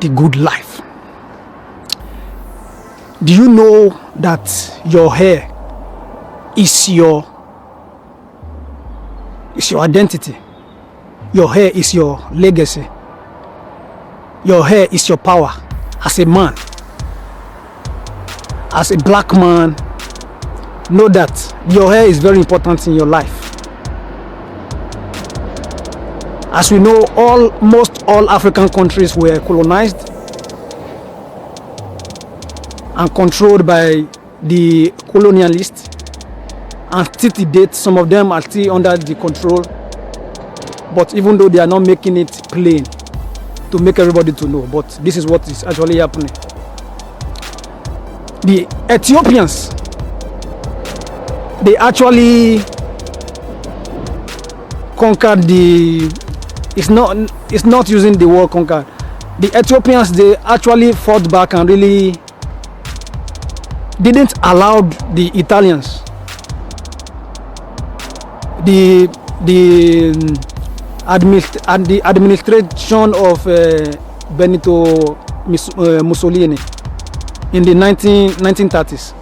the good life. Do you know that your hair is your identity? Your hair is your legacy. Your hair is your power as a man. As a black man, know that your hair is very important in your life. As we know, almost all African countries were colonized and controlled by the colonialists, and still to date, some of them are still under the control. But even though they are not making it plain to make everybody to know, but this is what is actually happening. The Ethiopians, they actually conquered it's not using the word conquered. The Ethiopians, they actually fought back and really didn't allow the Italians, the administration of Benito Mussolini in the 1930s.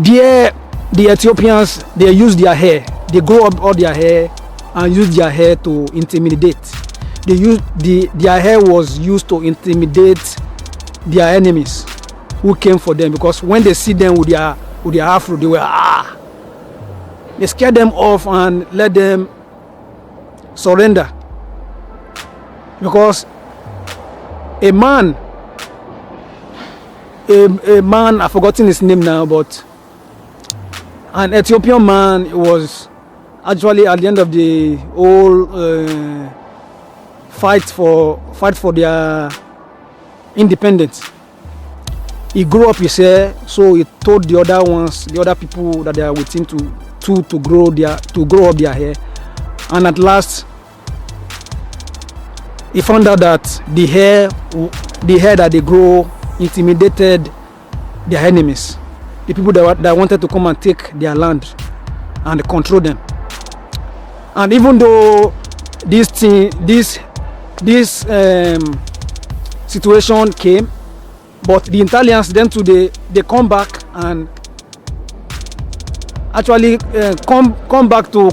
The Ethiopians, they use their hair. They grow up all their hair and use their hair to intimidate. Their hair was used to intimidate their enemies who came for them, because when they see them with their afro, they scare them off and let them surrender. Because a man, I've forgotten his name now, but an Ethiopian man was actually at the end of the whole fight for their independence. He grew up his hair, so he told the other people that they are with him to grow up their hair, and at last he found out that the hair that they grow intimidated their enemies, the people that wanted to come and take their land and control them. And even though this situation came, but the Italians then today they come back and actually come back to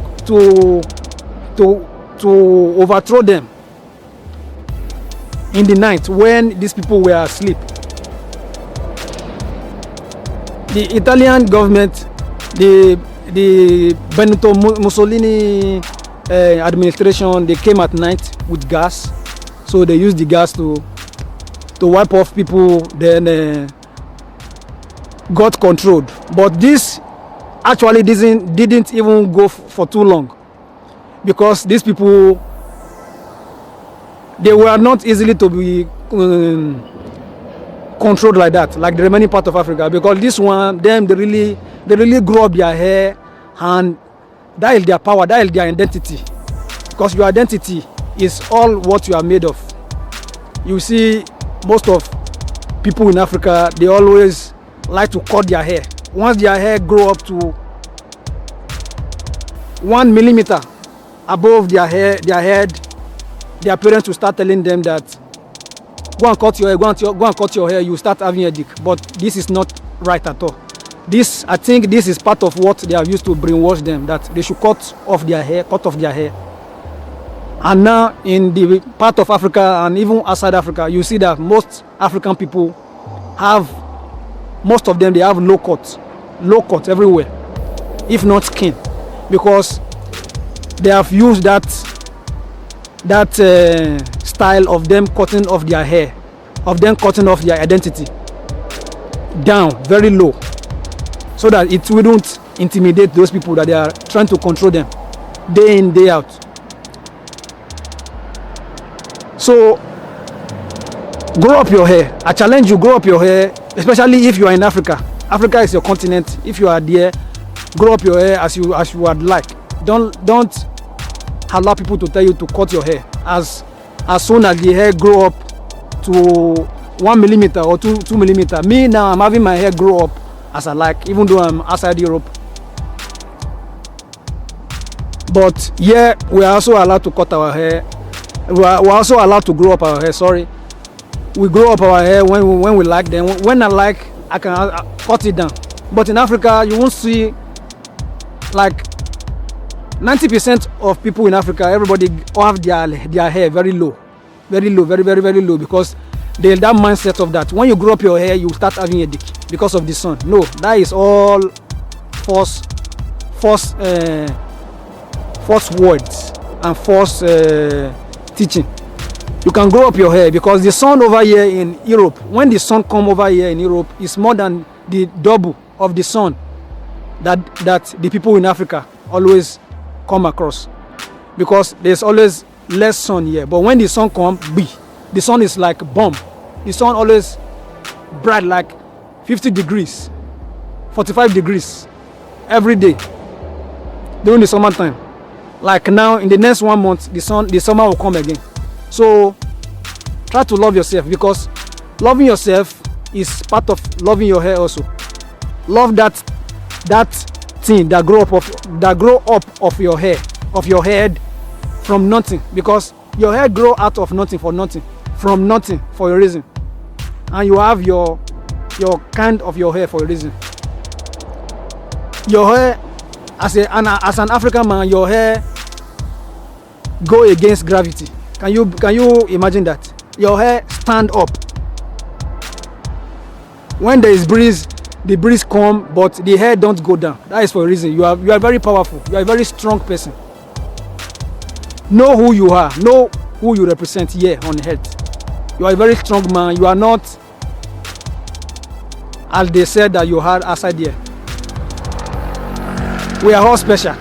overthrow them in the night when these people were asleep. The Italian government, the Benito Mussolini administration, they came at night with gas, so they used the gas to wipe off people, then got controlled. But this actually didn't even go for too long, because these people, they were not easily to be controlled like that, like the remaining part of Africa, because this one, them, they really grow up their hair, and that is their power, that is their identity. Because your identity is all what you are made of. You see, most of people in Africa, they always like to cut their hair. Once their hair grow up to 1 millimeter above their head, their parents will start telling them that go and cut your hair, go and cut your hair, you start having a headache. But this is not right at all. I think this is part of what they have used to brainwash them, that they should cut off their hair. And now in the part of Africa and even outside Africa, you see that most African people most of them, they have low cut everywhere, if not skin, because they have used that style of them cutting off their hair, of them cutting off their identity down very low, so that it wouldn't intimidate those people that they are trying to control them day in, day out. So grow up your hair. I challenge you, grow up your hair, especially if you are in Africa. Africa is your continent. If you are there, grow up your hair as you would like. Don't allow people to tell you to cut your hair. As soon as the hair grow up to 1 millimeter or 2 millimeter. Me now, I'm having my hair grow up as I like, even though I'm outside Europe. But yeah, we are also allowed to cut our hair we're also allowed to grow up our hair. Sorry, we grow up our hair when we like. Then when I like, I can cut it down. But in Africa, you won't see like 90% of people in Africa. Everybody have their hair very low, very low, very low, because they that mindset of that. When you grow up your hair, you start having a dick because of the sun. No, that is all false words and false teaching. You can grow up your hair because the sun over here in Europe, when the sun come over here in Europe, is more than the double of the sun that the people in Africa always come across, because there's always less sun here. But when the sun come, the sun is like a bomb. The sun always bright, like 50 degrees, 45 degrees every day during the summertime. Like now, in the next 1 month, the summer will come again. So try to love yourself, because loving yourself is part of loving your hair also. Love that thing that grow up of your hair, of your head, from nothing, because your hair grow out of nothing for nothing, from nothing for a reason, and you have your kind of your hair for a reason. Your hair, as an African man, your hair go against gravity. Can you imagine that? Your hair stand up. When there is breeze, the breeze come, but the hair don't go down. That is for a reason. You are very powerful. You are a very strong person. Know who you are. Know who you represent here on earth. You are a very strong man. You are not, as they said that you are outside here. We are all special.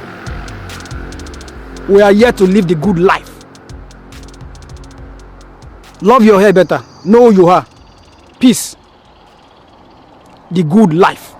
We are here to live the good life. Love your hair better. Know who you are. Peace. The good life.